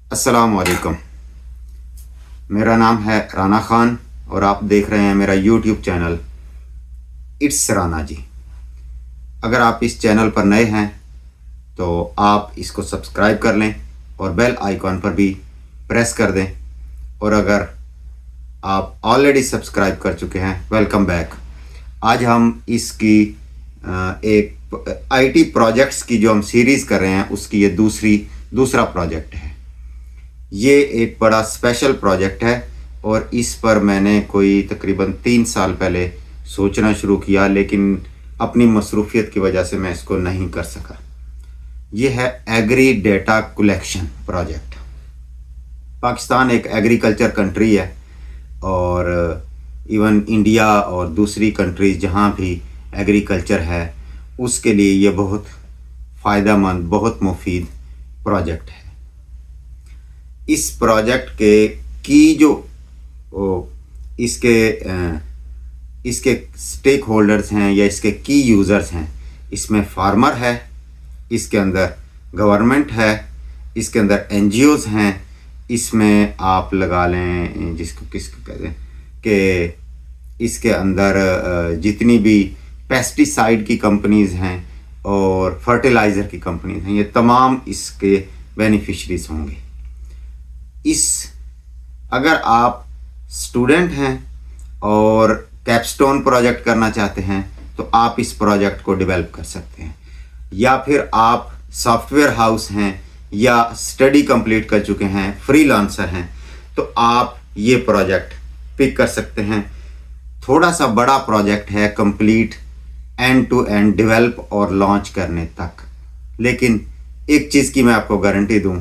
अस्सलाम वालेकुम। मेरा नाम है राना खान और आप देख रहे हैं मेरा यूट्यूब चैनल इट्स राना जी। अगर आप इस चैनल पर नए हैं तो आप इसको सब्सक्राइब कर लें और बेल आइकॉन पर भी प्रेस कर दें, और अगर आप ऑलरेडी सब्सक्राइब कर चुके हैं वेलकम बैक। आज हम इसकी एक आईटी प्रोजेक्ट्स की जो हम सीरीज़ कर रहे हैं उसकी ये दूसरा प्रोजेक्ट है। ये एक बड़ा स्पेशल प्रोजेक्ट है और इस पर मैंने कोई तकरीबन 3 साल पहले सोचना शुरू किया, लेकिन अपनी मसरूफियत की वजह से मैं इसको नहीं कर सका। ये है agri data collection project. Pakistan एक एग्रीकल्चर कंट्री है और इवन इंडिया और दूसरी कंट्रीज़ जहाँ भी एग्रीकल्चर है उसके लिए ये बहुत फ़ायदेमंद, बहुत मुफीद प्रोजेक्ट है। इस प्रोजेक्ट के की जो इसके स्टेक होल्डर्स हैं या इसके की यूज़र्स हैं, इसमें फार्मर है, इसके अंदर गवर्नमेंट है, इसके अंदर एनजीओज़ हैं, इसमें आप लगा लें किसको कहते हैं कि इसके अंदर जितनी भी पेस्टिसाइड की कंपनीज़ हैं और फर्टिलाइज़र की कंपनीज़ हैं, ये तमाम इसके बेनिफिशरीज होंगे। अगर आप स्टूडेंट हैं और कैपस्टोन प्रोजेक्ट करना चाहते हैं तो आप इस प्रोजेक्ट को डेवलप कर सकते हैं, या फिर आप सॉफ्टवेयर हाउस हैं या स्टडी कंप्लीट कर चुके हैं, फ्रीलांसर हैं, तो आप ये प्रोजेक्ट पिक कर सकते हैं। थोड़ा सा बड़ा प्रोजेक्ट है, complete end to end develop और लॉन्च करने तक, लेकिन एक चीज़ की मैं आपको गारंटी दूं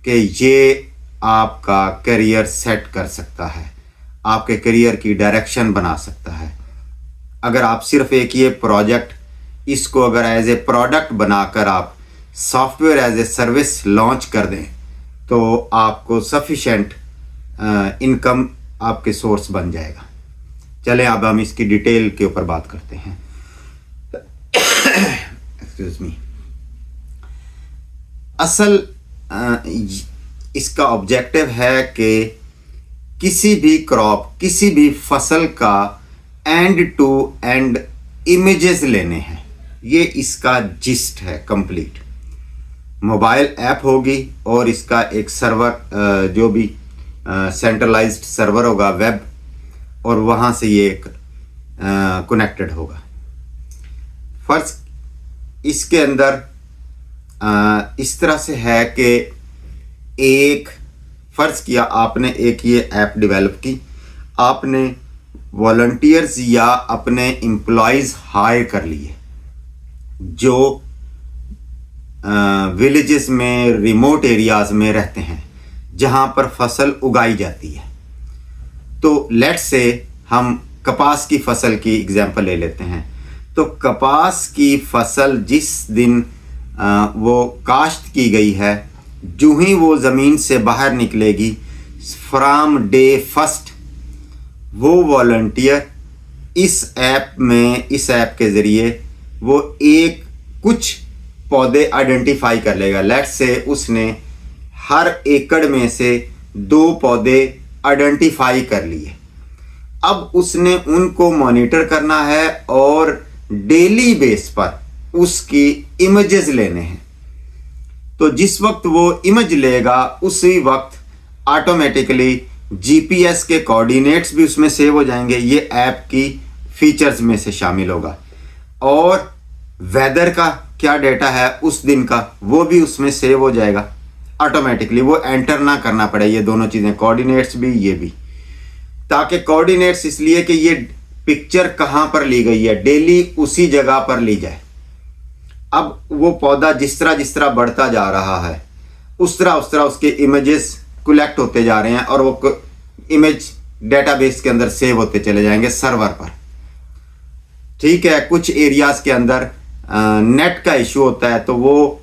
कि ये आपका करियर सेट कर सकता है, आपके करियर की डायरेक्शन बना सकता है। अगर आप सिर्फ एक ये प्रोजेक्ट इसको अगर एज ए प्रोडक्ट बनाकर आप software as a service launch कर दें तो आपको सफिशेंट इनकम आपके सोर्स बन जाएगा। चलें अब हम इसकी डिटेल के ऊपर बात करते हैं। Excuse me. असल इसका ऑब्जेक्टिव है कि किसी भी क्रॉप, किसी भी फसल का एंड टू एंड इमेजेस लेने हैं। ये इसका जिस्ट है कंप्लीट। मोबाइल ऐप होगी और इसका एक सर्वर जो भी सेंट्रलाइज्ड सर्वर होगा वेब, और वहाँ से ये कनेक्टेड होगा। फर्स्ट इसके अंदर इस तरह से है कि एक फ़र्ज़ किया आपने एक ये ऐप डेवलप की, आपने वॉलंटियर्स या अपने एम्प्लॉयज़ हायर कर लिए जो विलेजेस में, रिमोट एरियाज़ में रहते हैं जहाँ पर फसल उगाई जाती है। तो लेट्स से हम कपास की फसल की एग्जांपल ले लेते हैं। तो कपास की फसल जिस दिन वो काश्त की गई है, जो ही वो ज़मीन से बाहर निकलेगी, फ्रॉम डे फर्स्ट वो वॉलंटियर इस ऐप के ज़रिए वो कुछ पौधे आइडेंटिफाई कर लेगा। लेट्स से उसने हर एकड़ में से 2 पौधे आइडेंटिफाई कर लिए। अब उसने उनको मॉनिटर करना है और डेली बेस पर उसकी इमेजेस लेने हैं। तो जिस वक्त वो इमेज लेगा उसी वक्त ऑटोमेटिकली जीपीएस के कोऑर्डिनेट्स भी उसमें सेव हो जाएंगे। ये ऐप की फीचर्स में से शामिल होगा, और वेदर का क्या डेटा है उस दिन का वो भी उसमें सेव हो जाएगा ऑटोमेटिकली। वो एंटर ना करना पड़े, ये दोनों चीज़ें, कोऑर्डिनेट्स भी ये भी। ताकि कोऑर्डिनेट्स इसलिए कि ये पिक्चर कहाँ पर ली गई है, डेली उसी जगह पर ली जाए। अब वो पौधा जिस तरह बढ़ता जा रहा है उस तरह उसके इमेजेस कलेक्ट होते जा रहे हैं और वो इमेज डेटाबेस के अंदर सेव होते चले जाएंगे सर्वर पर। ठीक है, कुछ एरियाज़ के अंदर नेट का इशू होता है तो वो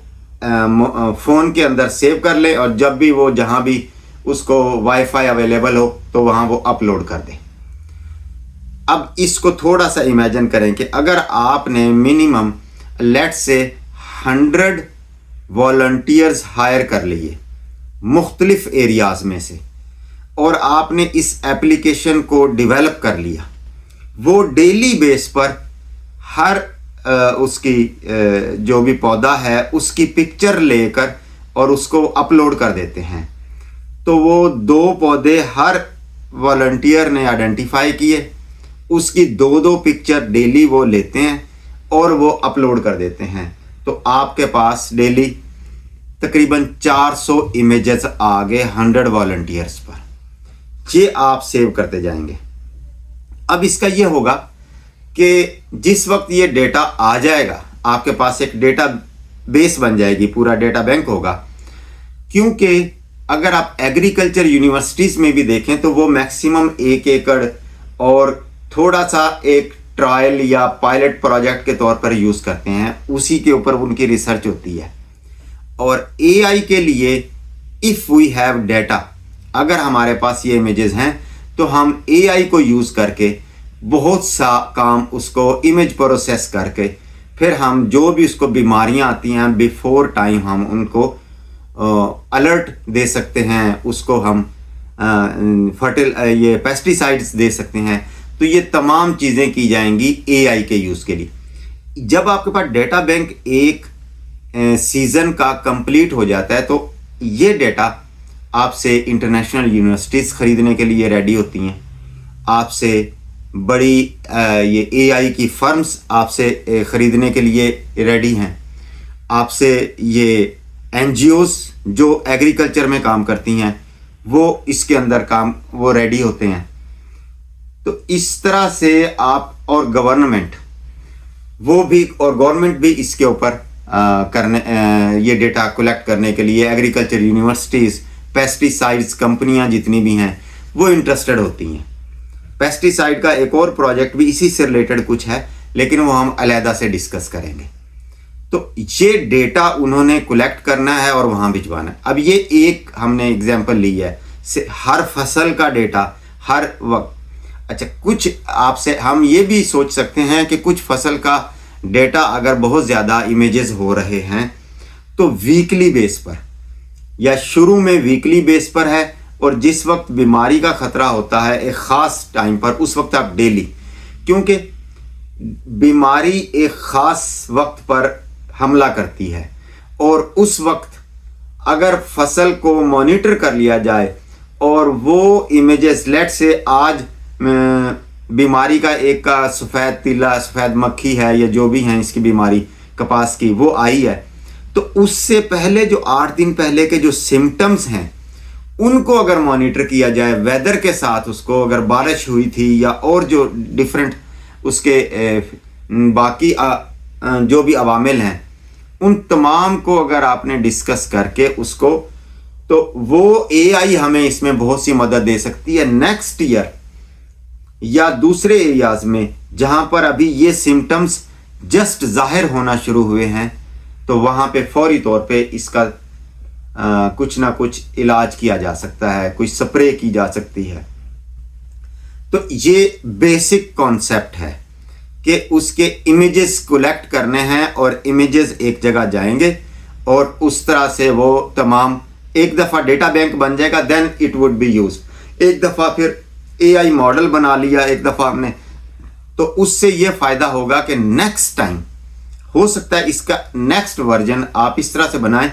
फ़ोन के अंदर सेव कर ले, और जब भी वो जहाँ भी उसको वाईफाई अवेलेबल हो तो वहाँ वो अपलोड कर दे। अब इसको थोड़ा सा इमेजिन करें कि अगर आपने minimum let's say 100 volunteers higher कर लिए मुख्तलिफ एरियाज़ में से, और आपने इस एप्लीकेशन को डेवलप कर लिया, वो डेली बेस पर हर उसकी जो भी पौधा है उसकी पिक्चर लेकर और उसको अपलोड कर देते हैं। तो वो 2 पौधे हर वॉलंटियर ने आइडेंटिफाई किए, उसकी 2-2 पिक्चर डेली वो लेते हैं और वो अपलोड कर देते हैं। तो आपके पास डेली तकरीबन 400 इमेजेस आ गए 100 वॉलंटियर्स पर। ये आप सेव करते जाएंगे। अब इसका ये होगा कि जिस वक्त ये डेटा आ जाएगा आपके पास एक डेटा बेस बन जाएगी, पूरा डेटा बैंक होगा। क्योंकि अगर आप एग्रीकल्चर यूनिवर्सिटीज़ में भी देखें तो वो मैक्सिमम 1 एकड़ और थोड़ा सा एक ट्रायल या पायलट प्रोजेक्ट के तौर पर यूज़ करते हैं, उसी के ऊपर उनकी रिसर्च होती है। और AI के लिए इफ़ वी हैव डेटा, अगर हमारे पास ये इमेजेस हैं तो हम AI को यूज़ करके बहुत सा काम उसको इमेज प्रोसेस करके फिर हम जो भी उसको बीमारियां आती हैं बिफोर टाइम हम उनको अलर्ट दे सकते हैं, उसको हम ये पेस्टिसाइड्स दे सकते हैं। तो ये तमाम चीज़ें की जाएंगी AI के यूज़ के लिए। जब आपके पास डेटा बैंक एक सीज़न का कंप्लीट हो जाता है तो ये डेटा आपसे इंटरनेशनल यूनिवर्सिटीज़ ख़रीदने के लिए रेडी होती हैं, आपसे बड़ी ये AI की फर्म्स आपसे ख़रीदने के लिए रेडी हैं, आपसे ये NGOs जो एग्रीकल्चर में काम करती हैं वो इसके अंदर काम वो रेडी होते हैं। तो इस तरह से आप और गवर्नमेंट भी इसके ऊपर ये डेटा कलेक्ट करने के लिए एग्रीकल्चर यूनिवर्सिटीज़, पेस्टिसाइड्स कंपनियां जितनी भी हैं वो इंटरेस्टेड होती हैं। पेस्टिसाइड का एक और प्रोजेक्ट भी इसी से रिलेटेड कुछ है, लेकिन वो हम अलहदा से डिस्कस करेंगे। तो ये डेटा उन्होंने कलेक्ट करना है और वहाँ भिजवाना है। अब ये एक हमने एग्जांपल ली है हर फसल का डेटा हर वक्त। अच्छा, कुछ आपसे हम ये भी सोच सकते हैं कि कुछ फसल का डेटा अगर बहुत ज़्यादा इमेजेस हो रहे हैं तो वीकली बेस पर या शुरू में वीकली बेस पर है, और जिस वक्त बीमारी का ख़तरा होता है एक ख़ास टाइम पर उस वक्त आप डेली, क्योंकि बीमारी एक ख़ास वक्त पर हमला करती है और उस वक्त अगर फसल को मॉनिटर कर लिया जाए और वो इमेजेस लेट से आज बीमारी का एक का सफ़ेद तीला, सफ़ेद मक्खी है या जो भी है इसकी बीमारी कपास की वो आई है, तो उससे पहले जो 8 दिन पहले के जो सिम्टम्स हैं उनको अगर मॉनिटर किया जाए वेदर के साथ, उसको अगर बारिश हुई थी या और जो डिफरेंट उसके बाकी जो भी अवामिल हैं उन तमाम को अगर आपने डिस्कस करके उसको, तो वो AI हमें इसमें बहुत सी मदद दे सकती है नेक्स्ट ईयर या दूसरे एरियाज़ में जहां पर अभी ये सिम्टम्स जस्ट जाहिर होना शुरू हुए हैं। तो वहाँ पे फौरी तौर पे इसका कुछ ना कुछ इलाज किया जा सकता है, कुछ स्प्रे की जा सकती है। तो ये बेसिक कॉन्सेप्ट है कि उसके इमेजेस कलेक्ट करने हैं और इमेजेस एक जगह जाएंगे और उस तरह से वो तमाम एक दफ़ा डेटा बैंक बन जाएगा, then it would be use. एक दफ़ा फिर AI मॉडल बना लिया एक दफ़ा हमने, तो उससे ये फ़ायदा होगा कि नेक्स्ट टाइम हो सकता है इसका नेक्स्ट वर्जन आप इस तरह से बनाएं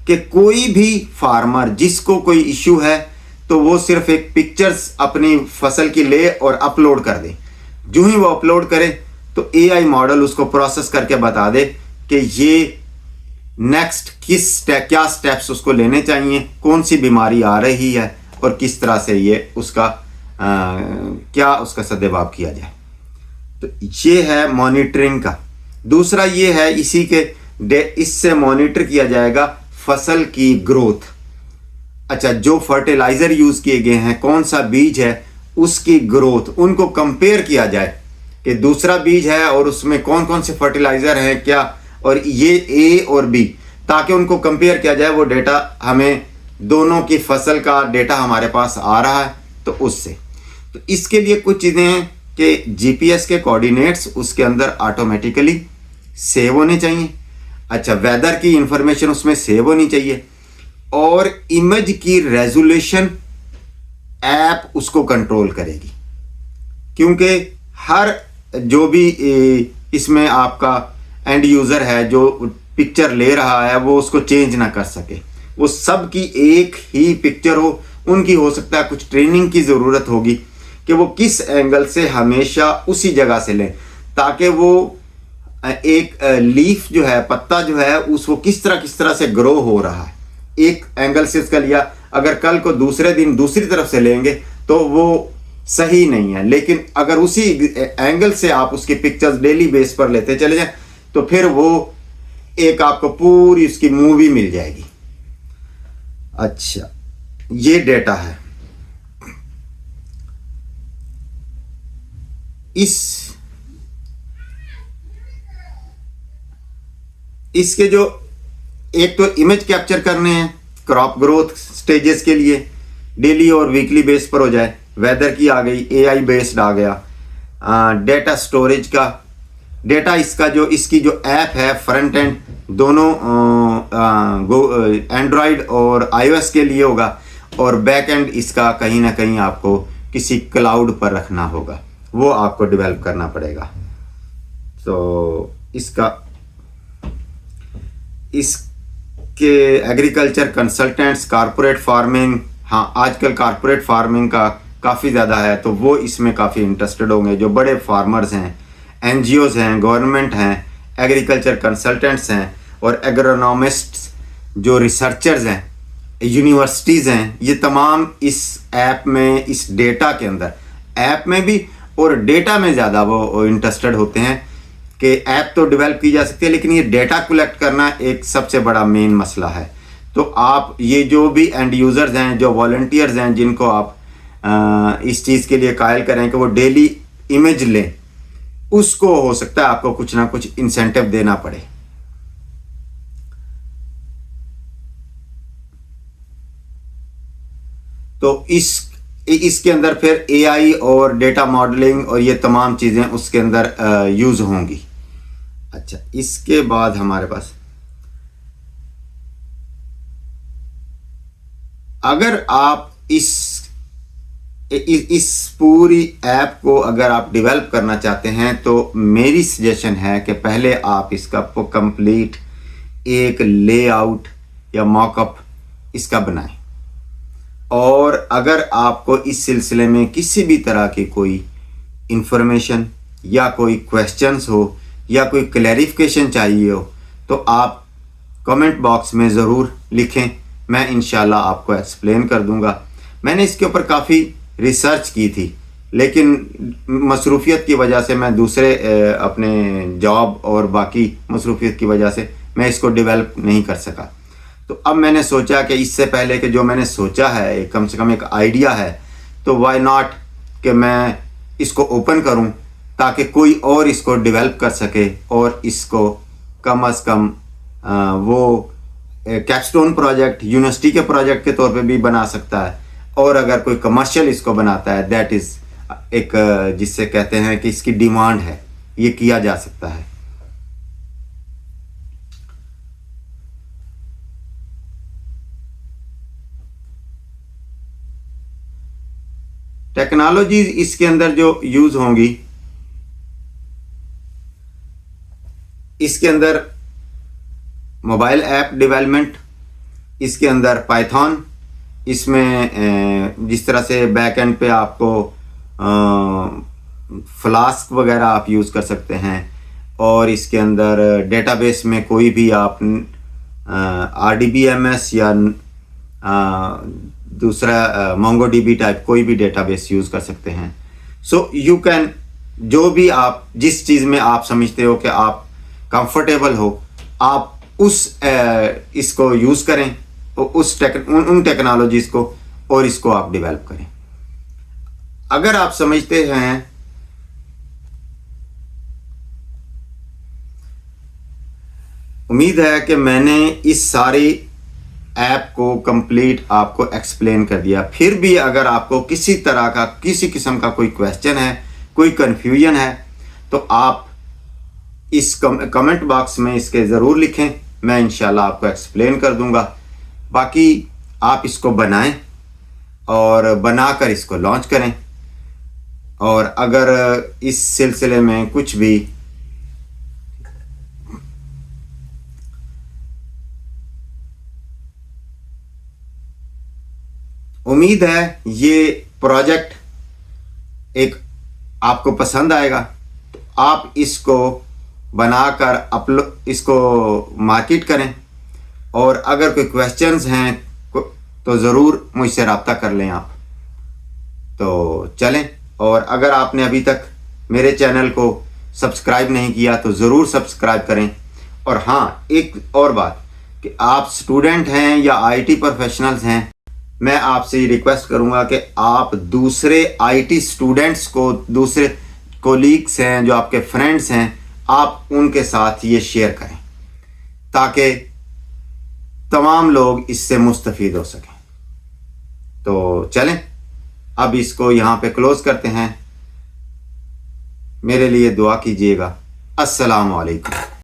कि कोई भी फार्मर जिसको कोई इशू है तो वो सिर्फ एक पिक्चर्स अपनी फसल की ले और अपलोड कर दे। जो ही वो अपलोड करे तो AI मॉडल उसको प्रोसेस करके बता दे कि ये नेक्स्ट क्या स्टेप्स उसको लेने चाहिए, कौन सी बीमारी आ रही है और किस तरह से ये उसका क्या उसका सद्देबाब किया जाए। तो ये है मॉनिटरिंग का। दूसरा ये है इसी के इससे मॉनिटर किया जाएगा फसल की ग्रोथ। अच्छा, जो फर्टिलाइज़र यूज़ किए गए हैं, कौन सा बीज है, उसकी ग्रोथ उनको कंपेयर किया जाए कि दूसरा बीज है और उसमें कौन कौन से फर्टिलाइज़र हैं क्या, और ये A और B, ताकि उनको कंपेयर किया जाए। वो डेटा हमें दोनों की फसल का डेटा हमारे पास आ रहा है तो उससे। तो इसके लिए कुछ चीज़ें हैं कि GPS के कोऑर्डिनेट्स उसके अंदर ऑटोमेटिकली सेव होने चाहिए। अच्छा, वेदर की इंफॉर्मेशन उसमें सेव होनी चाहिए। और इमेज की रेजोल्यूशन ऐप उसको कंट्रोल करेगी, क्योंकि हर जो भी इसमें आपका एंड यूज़र है जो पिक्चर ले रहा है वो उसको चेंज ना कर सके, वो सब की एक ही पिक्चर हो। उनकी हो सकता है कुछ ट्रेनिंग की ज़रूरत होगी कि वो किस एंगल से हमेशा उसी जगह से लें, ताकि वो एक लीफ जो है, पत्ता जो है, उसको किस तरह से ग्रो हो रहा है, एक एंगल से उसका लिया। अगर कल को दूसरे दिन दूसरी तरफ से लेंगे तो वो सही नहीं है। लेकिन अगर उसी एंगल से आप उसकी पिक्चर्स डेली बेस पर लेते चले जाएं तो फिर वो एक आपको पूरी उसकी मूवी मिल जाएगी। अच्छा, ये डेटा है। इसके जो एक तो इमेज कैप्चर करने हैं क्रॉप ग्रोथ स्टेजेस के लिए, डेली और वीकली बेस पर हो जाए। वेदर की आ गई, एआई बेस्ड आ गया। डेटा स्टोरेज का डेटा, इसका जो इसकी जो ऐप है फ्रंट एंड दोनों एंड्रॉयड और आईओएस के लिए होगा, और बैक एंड इसका कहीं ना कहीं आपको किसी क्लाउड पर रखना होगा, वो आपको डेवलप करना पड़ेगा। तो इसके एग्रीकल्चर कंसल्टेंट्स, कारपोरेट फार्मिंग, हाँ आजकल कारपोरेट फार्मिंग का काफ़ी ज़्यादा है, तो वो इसमें काफ़ी इंटरेस्टेड होंगे। जो बड़े फार्मर्स हैं, एनजीओज़ हैं, गवर्नमेंट हैं, एग्रीकल्चर कंसल्टेंट्स हैं और एग्रोनॉमिस्ट्स जो रिसर्चर्स हैं, यूनिवर्सिटीज़ हैं, ये तमाम इस ऐप में, इस डेटा के अंदर, ऐप में भी और डेटा में ज़्यादा वो इंटरेस्टेड होते हैं कि ऐप तो डेवलप की जा सकती है लेकिन ये डेटा कलेक्ट करना एक सबसे बड़ा मेन मसला है। तो आप ये जो भी एंड यूज़र्स हैं, जो वॉलंटियर्स हैं, जिनको आप इस चीज़ के लिए कायल करें कि वो डेली इमेज लें, उसको हो सकता है आपको कुछ ना कुछ इंसेंटिव देना पड़े। तो इसके अंदर फिर एआई और डेटा मॉडलिंग और ये तमाम चीज़ें उसके अंदर यूज़ होंगी। अच्छा, इसके बाद हमारे पास अगर आप इस पूरी ऐप को अगर आप डेवलप करना चाहते हैं तो मेरी सजेशन है कि पहले आप इसका कंप्लीट एक लेआउट या मॉकअप इसका बनाएं। और अगर आपको इस सिलसिले में किसी भी तरह की कोई इंफॉर्मेशन या कोई क्वेश्चंस हो या कोई क्लैरिफिकेशन चाहिए हो तो आप कमेंट बॉक्स में ज़रूर लिखें, मैं इंशाल्लाह आपको एक्सप्लेन कर दूंगा। मैंने इसके ऊपर काफ़ी रिसर्च की थी लेकिन मसरूफियत की वजह से मैं दूसरे अपने जॉब और बाकी मसरूफियत की वजह से मैं इसको डेवलप नहीं कर सका। तो अब मैंने सोचा कि इससे पहले कि जो मैंने सोचा है कम से कम एक आइडिया है, तो वाई नॉट कि मैं इसको ओपन करूं ताकि कोई और इसको डेवलप कर सके और इसको कम अज़ कम वो कैपस्टोन प्रोजेक्ट यूनिवर्सिटी के प्रोजेक्ट के तौर पे भी बना सकता है। और अगर कोई कमर्शियल इसको बनाता है, दैट इज़ एक जिससे कहते हैं कि इसकी डिमांड है, ये किया जा सकता है। टेक्नोलॉजीज इसके अंदर जो यूज़ होंगी, इसके अंदर मोबाइल ऐप डेवलपमेंट, इसके अंदर पाइथन, इसमें जिस तरह से बैक एंड पे आपको फ्लास्क वगैरह आप यूज़ कर सकते हैं, और इसके अंदर डेटाबेस में कोई भी आप RDBMS या दूसरा मोंगोडीबी टाइप कोई भी डेटाबेस यूज़ कर सकते हैं। सो यू कैन, जो भी आप जिस चीज़ में आप समझते हो कि आप कंफर्टेबल हो, आप उस इसको यूज़ करें, उन टेक्नोलॉजीज़ को, और इसको आप डेवलप करें। अगर आप समझते हैं उम्मीद है कि मैंने इस सारी ऐप को कंप्लीट आपको एक्सप्लेन कर दिया। फिर भी अगर आपको किसी तरह का, किसी किस्म का कोई क्वेश्चन है, कोई कन्फ्यूजन है, तो आप इस कमेंट बॉक्स में इसके ज़रूर लिखें, मैं इंशाल्लाह आपको एक्सप्लेन कर दूंगा। बाकी आप इसको बनाएं और बनाकर इसको लॉन्च करें। और अगर इस सिलसिले में कुछ भी उम्मीद है ये प्रोजेक्ट एक आपको पसंद आएगा, तो आप इसको बनाकर इसको मार्केट करें। और अगर कोई क्वेश्चंस हैं तो ज़रूर मुझसे रब्ता कर लें आप। तो चलें, और अगर आपने अभी तक मेरे चैनल को सब्सक्राइब नहीं किया तो ज़रूर सब्सक्राइब करें। और हाँ, एक और बात कि आप स्टूडेंट हैं या आईटी प्रोफेशनल्स हैं, मैं आपसे रिक्वेस्ट करूंगा कि आप दूसरे आईटी स्टूडेंट्स को, दूसरे कोलीग्स हैं जो आपके फ्रेंड्स हैं, आप उनके साथ ये शेयर करें ताकि तमाम लोग इससे मुस्तफ़ीद हो सकें। तो चलें, अब इसको यहाँ पे क्लोज़ करते हैं। मेरे लिए दुआ कीजिएगा। अस्सलाम वालेकुम।